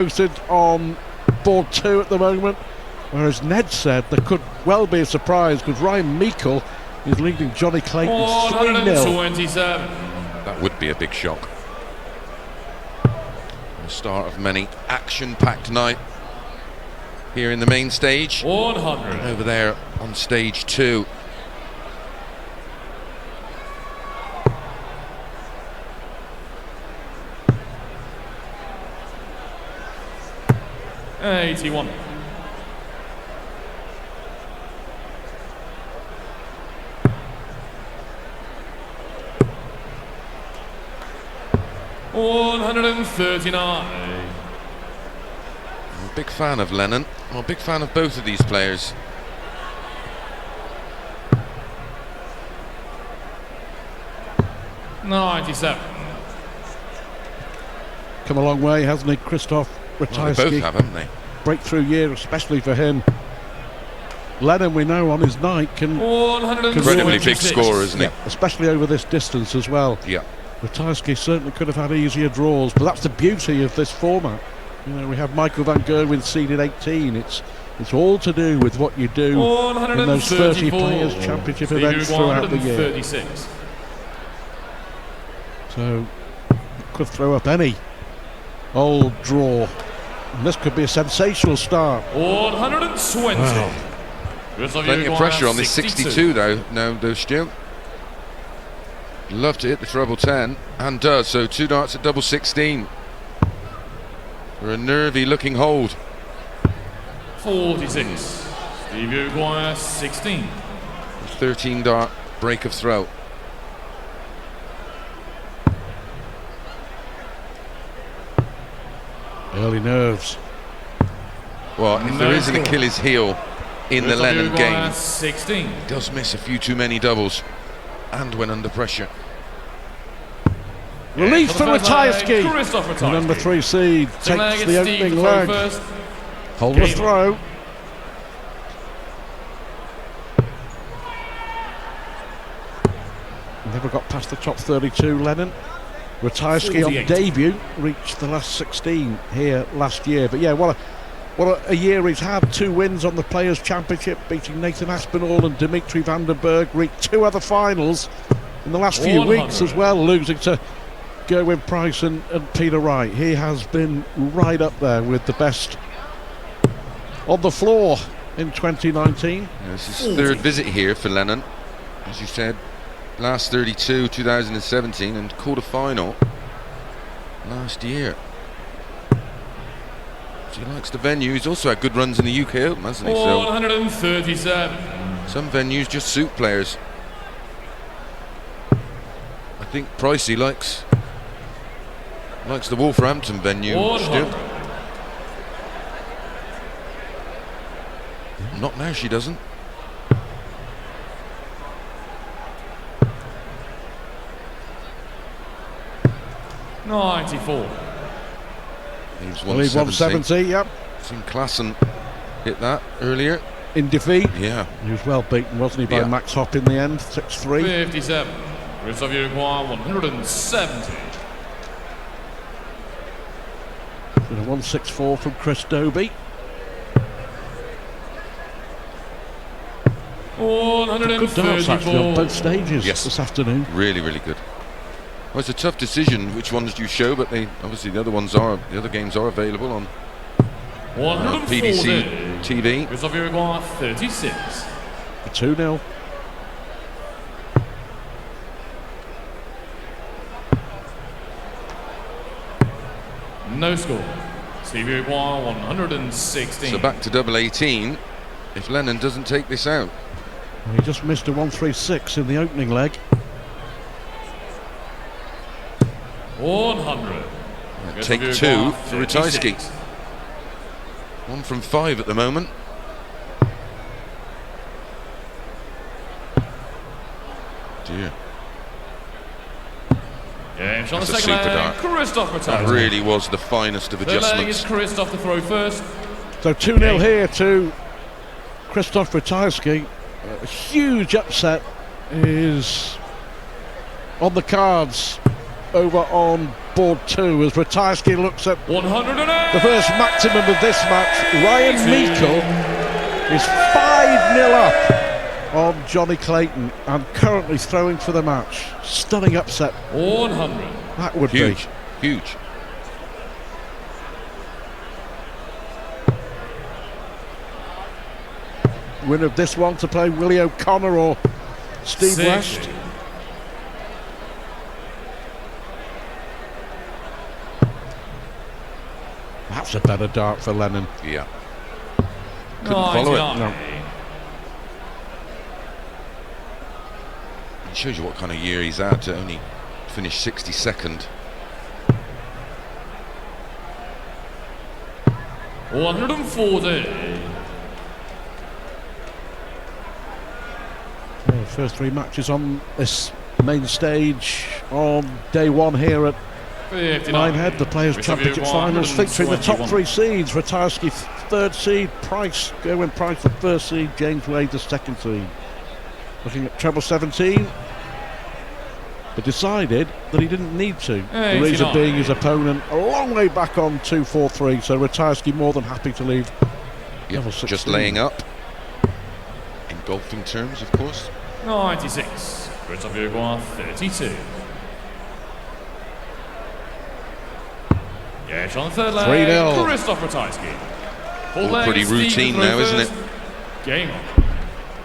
posted on board 2 at the moment, whereas Ned said there could well be a surprise because Ryan Meikle is leading Johnny Clayton 3-0. That would be a big shock. The start of many action-packed night here in the main stage. 100. Over there on stage 2. $81. $139. I'm a big fan of Lennon. I'm a big fan of both of these players. $97. Come a long way, hasn't he, Krzysztof? Well, they both have, haven't they? Breakthrough year, especially for him. Lennon, we know on his night can incredibly big scorer, isn't he? Yeah, especially over this distance as well. Yeah. Ratajski certainly could have had easier draws, but that's the beauty of this format. You know, we have Michael van Gerwen seeded 18. It's all to do with what you do in those 30 players championship events throughout the year. So could throw up any old draw. And this could be a sensational start. 120. Wow. Plenty of pressure on this 62 though, Stu. Love to hit the treble 10 and does. So 2 darts at double 16 for a nervy looking hold. 46. Stevie O'Guire 16. 13 dart break of throw. Early nerves. Well, if there is an Achilles heel in the Lennon game, 16. He does miss a few too many doubles and when under pressure. Relief for Ratajski. Krzysztof The number 3 seed takes the opening leg. Hold the throw. Never got past the top 32, Lennon. Ratajski on debut reached the last 16 here last year. But yeah, what a year he's had. 2 wins on the Players' Championship, beating Nathan Aspinall and Dimitri van den Berg. Reached 2 other finals in the last few weeks as well, losing to Gerwin Price and Peter Wright. He has been right up there with the best on the floor in 2019. Yeah, this is his 3rd visit here for Lennon, as you said. Last 32, 2017, and quarter-final last year. So he likes the venue. He's also had good runs in the UK Open, hasn't he? 137. Some venues just suit players. I think Pricey likes the Wolverhampton venue. Still. Not now, she doesn't. $94. Leaves 170, yep. Seen Klassen hit that earlier. In defeat. Yeah. He was well beaten, wasn't he, by Max Hopp in the end, 6-3. 57. Krzysztof Uruguay 170. And a 164 from Chris Dobie. 134. Good darts actually on both stages this afternoon. Really, really good. Well, it's a tough decision which ones you show, but obviously the other games are available on PDC TV. Krzysztof Uruguay 36. 2-0. No score. Stevie Uruguay 116. So back to double 18 if Lennon doesn't take this out. Well, he just missed a 136 in the opening leg. 100. Take 2 for Ratajski. 1 from 5 at the moment. Dear. Yeah, on the That's a second super leg, dart. Krzysztof Ratajski. That really was the finest of adjustments. Third leg is Krzysztof to throw first. So 2-0 here to Krzysztof Ratajski. A huge upset is on the cards over on board 2 as Ratajski looks at 108. the first maximum of this match. Ryan Meikle is 5-0 up on Johnny Clayton and currently throwing for the match. Stunning upset. 100. That would Huge, huge. be. Winner of this one to play Willie O'Connor or Steve 60. West. That's a better dart for Lennon. Yeah. Couldn't follow it. 99. No. It shows you what kind of year he's had to only finish 62nd. 140. Well, first 3 matches on this main stage on day 1 here at 59. Minehead, the Players' Championship Finals, featuring the top 3 121. seeds. Ratajski 3rd seed, Price, Gerwin Price the 1st seed, James Wade the 2nd seed. Looking at treble 17, but decided that he didn't need to. The reason 89. being his opponent a long way back on 2-4-3, so Ratajski more than happy to leave level 16. Just laying up. In golfing terms, of course. 96. Krzysztof Uruguay 32. Yes, on the third leg. 3-0. Krzysztof Ratajski. Full All leg, pretty Steve routine through now, isn't first. it? Game on.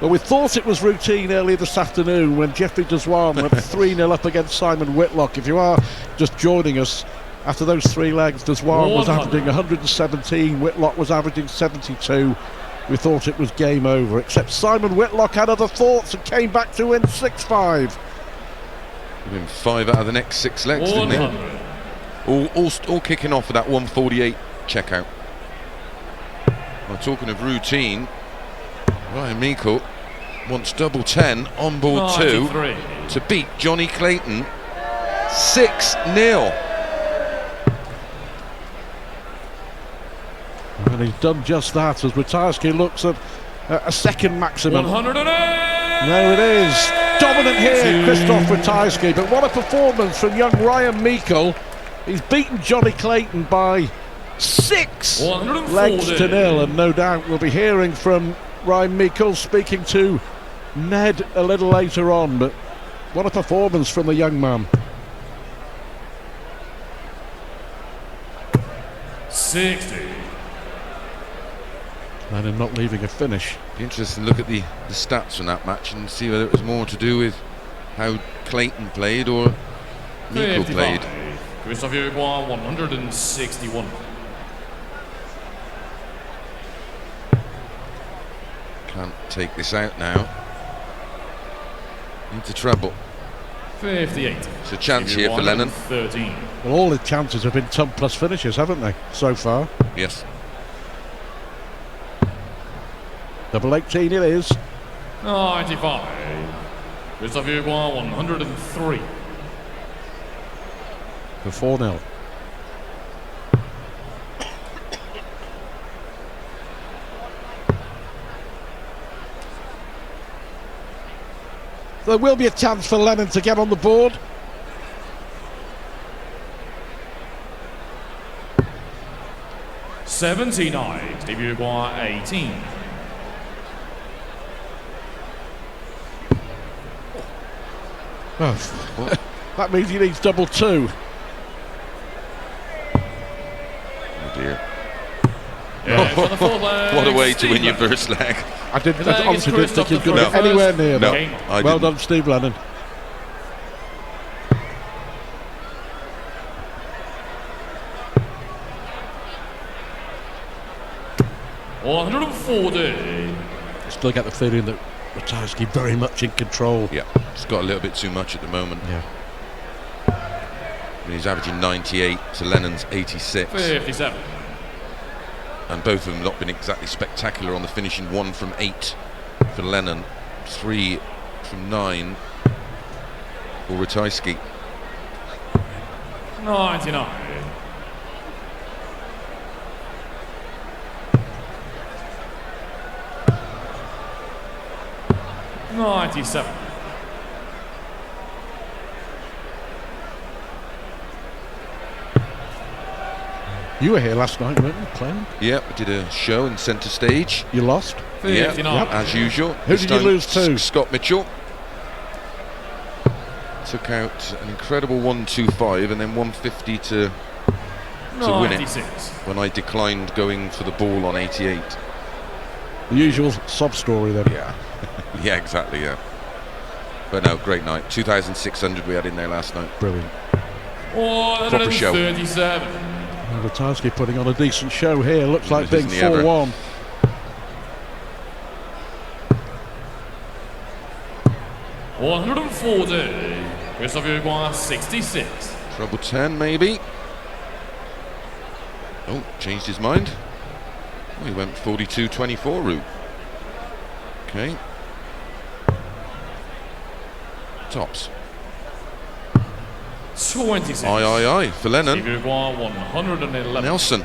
Well, we thought it was routine earlier this afternoon when Jeffrey Deswan went 3-0 up against Simon Whitlock. If you are just joining us, after those 3 legs, Deswan was 100. averaging 117, Whitlock was averaging 72. We thought it was game over, except Simon Whitlock had other thoughts and came back to win 6-5. Within 5 out of the next 6 legs, didn't 100. it? All kicking off with that 148 checkout. Well, talking of routine, Ryan Meikle wants double 10 on board 2 93. to beat Johnny Clayton 6-0. And he's done just that as Ratajski looks at a second maximum. 108. There it is. Dominant here, Krzysztof Ratajski. But what a performance from young Ryan Meikle. He's beaten Johnny Clayton by 6 140. legs to 0. And no doubt we'll be hearing from Ryan Meikle speaking to Ned a little later on. But what a performance from the young man. 60. Lennon not leaving a finish. Be interesting to look at the stats from that match and see whether it was more to do with how Clayton played or Meikle 55. played. Krzysztof Uruguay 161. Can't take this out now. Into trouble. 58. It's a chance here for Lennon. 13. Well, all the chances have been ton plus finishes, haven't they, so far? Yes. Double 18 it is. 95. Krzysztof Uruguay 103. For 4-0. There will be a chance for Lennon to get on the board. '79. Steve Uruguay 18. Oh, that means he needs double 2. Oh dear. Yeah, for the fourth leg, What a way to Steve win your Lennon. first leg. I didn't, Leg is honestly didn't think he was going to Krzysztof get the anywhere first. near No, that. Game on. I Well didn't. done, Steve Lennon. $140. Still get the feeling that Ratajski very much in control. Yeah, it's got a little bit too much at the moment. Yeah. I mean, he's averaging 98 to Lennon's 86. 57. And both of them not been exactly spectacular on the finishing. 1 from 8 for Lennon, 3 from 9 for Ratajski. 99. $97. You were here last night, weren't you, playing? Yep, I did a show in centre stage. You lost? Yeah, 59. as usual. Who This did you time, lose to? Scott Mitchell. Took out an incredible 125 and then 150 to win it 96. when I declined going for the ball on 88. The usual sob story then. Yeah, yeah, exactly, yeah. But no, great night. 2,600 we had in there last night. Brilliant. Proper show. 137. Ratajski putting on a decent show here. Looks like being Isn't he ever? 4-1. Krzysztof Uruguay 66. Treble 10 maybe. Oh, changed his mind. Oh, he went 42-24 route. Okay. Tops. 26. Aye for Lennon. Uruguay 111. Nelson.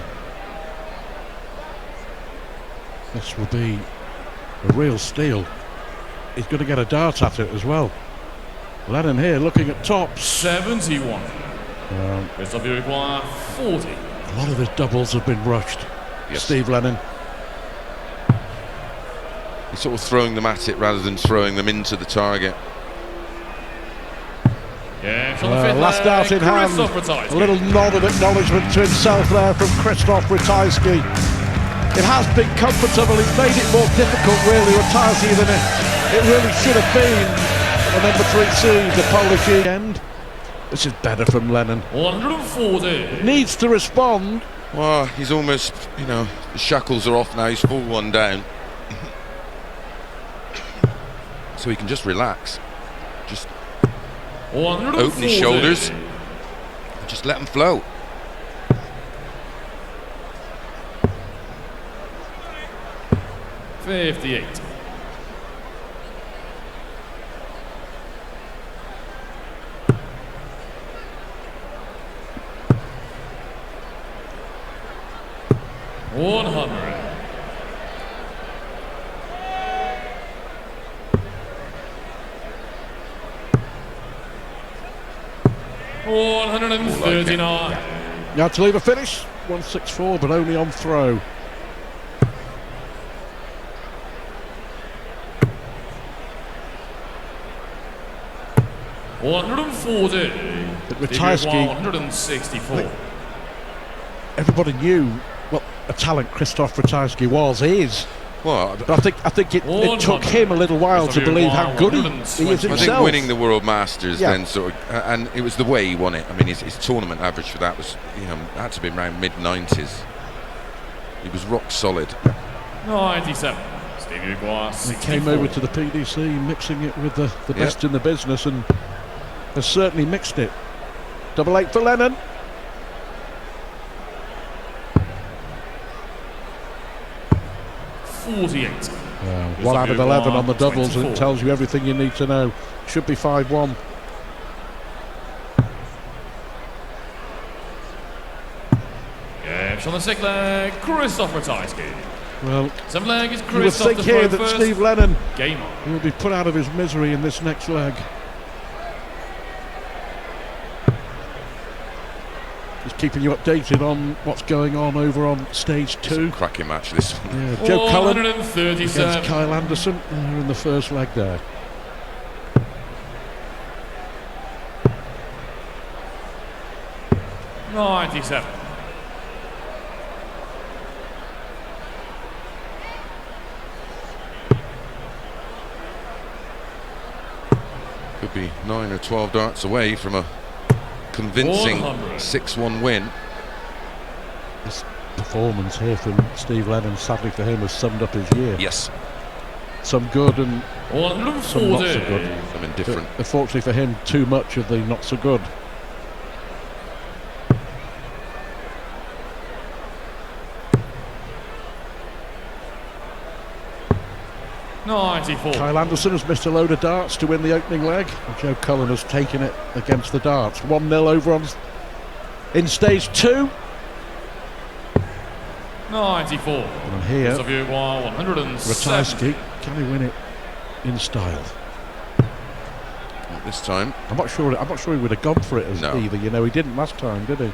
This will be a real steal. He's going to get a dart at it as well. Lennon here looking at tops. 71. Krzysztof Uruguay 40. A lot of his doubles have been rushed. Yes. Steve Lennon. He's sort of throwing them at it rather than throwing them into the target. Yeah, on the fifth last dart in hand. Krzysztof Ratajski. A little nod of acknowledgement to himself there from Krzysztof Ratajski. It has been comfortable. He's made it more difficult, really, Ratajski, than it really should have been. And then the 3C, the Polish end. This is better from Lennon. 140. Needs to respond. Well, he's almost, the shackles are off now. He's full one down. So he can just relax. Just open his shoulders. And just let them flow. $58. $100. $139. You had to leave a finish. 164, but only on throw. $140. But Ratajski, 164. everybody knew what a talent Krzysztof Ratajski is. Well, But I think it took him a little while to believe how good he is I himself. think winning the World Masters Yeah. then sort of, and it was the way he won it. I mean, his tournament average for that was, had to be around mid-90s. He was rock solid. 97. Steve Uruguay He came over to the PDC, mixing it with the best in the business, and has certainly mixed it. 88 for Lennon. $48. 1 out of 11 on the doubles, and it tells you everything you need to know. Should be 5-1. Yeah, on the sixth leg, Krzysztof Ratajski. Well, Seventh leg is you would Krzysztof think to here throw that first. Steve Lennon Game on. will be put out of his misery in this next leg. Just keeping you updated on what's going on over on stage 2. Cracking match, this one. Yeah, Joe Cullen against 137. Kyle Anderson in the first leg there. $97. Could be 9 or 12 darts away from a convincing 100. 6-1 win. This performance here from Steve Lennon, sadly for him, has summed up his year. Yes, Some good and 140. some not so good. something different. But unfortunately for him, too much of the not so good. $94. Kyle Anderson has missed a load of darts to win the opening leg. And Joe Cullen has taken it against the darts. 1-0 over on in stage 2. 94. And here, Krzysztof Uruguay 107. Ratajski, can he win it in style? Not this time. I'm not sure he would have gone for it as No. either. He didn't last time, did he?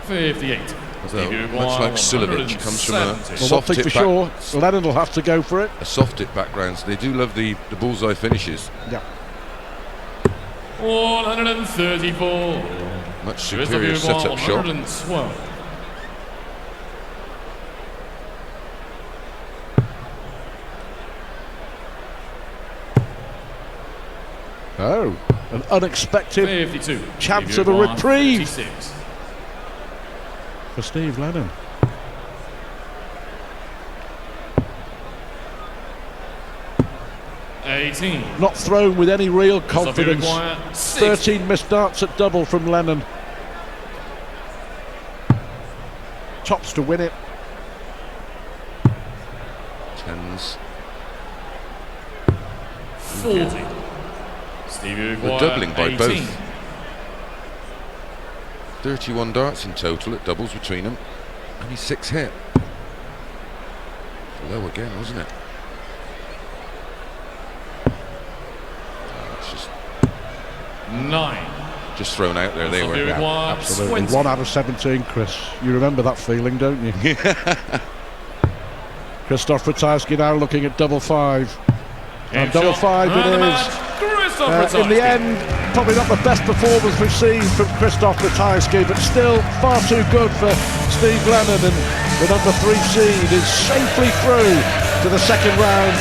58. Although, Debut much like by Silovic, comes from a 170. Well, one soft thing hit for sure, Lennon will have to go for it. a soft hit background, so they do love the bullseye finishes. Yeah. 134. Much superior setup shot. 112. Oh, an unexpected 52. chance Debut of a by reprieve 36. for Steve Lennon. Not thrown with any real confidence. 13 missed darts at double from Lennon. Tops to win it. Tens. 40. Stevie They're doubling by 18. both. 31 darts in total at doubles between them. Only 6 hit. Low again, wasn't it? It's just 9. just thrown out there. They were. Stevie Yeah, absolutely. 20. 1 out of 17, Chris. You remember that feeling, don't you? Krzysztof Ratajski now looking at double 5. And double 5 it is. In the end, probably not the best performance we've seen from Krzysztof Ratajski, but still far too good for Steve Lennon, and the number 3 seed is safely through to the second round.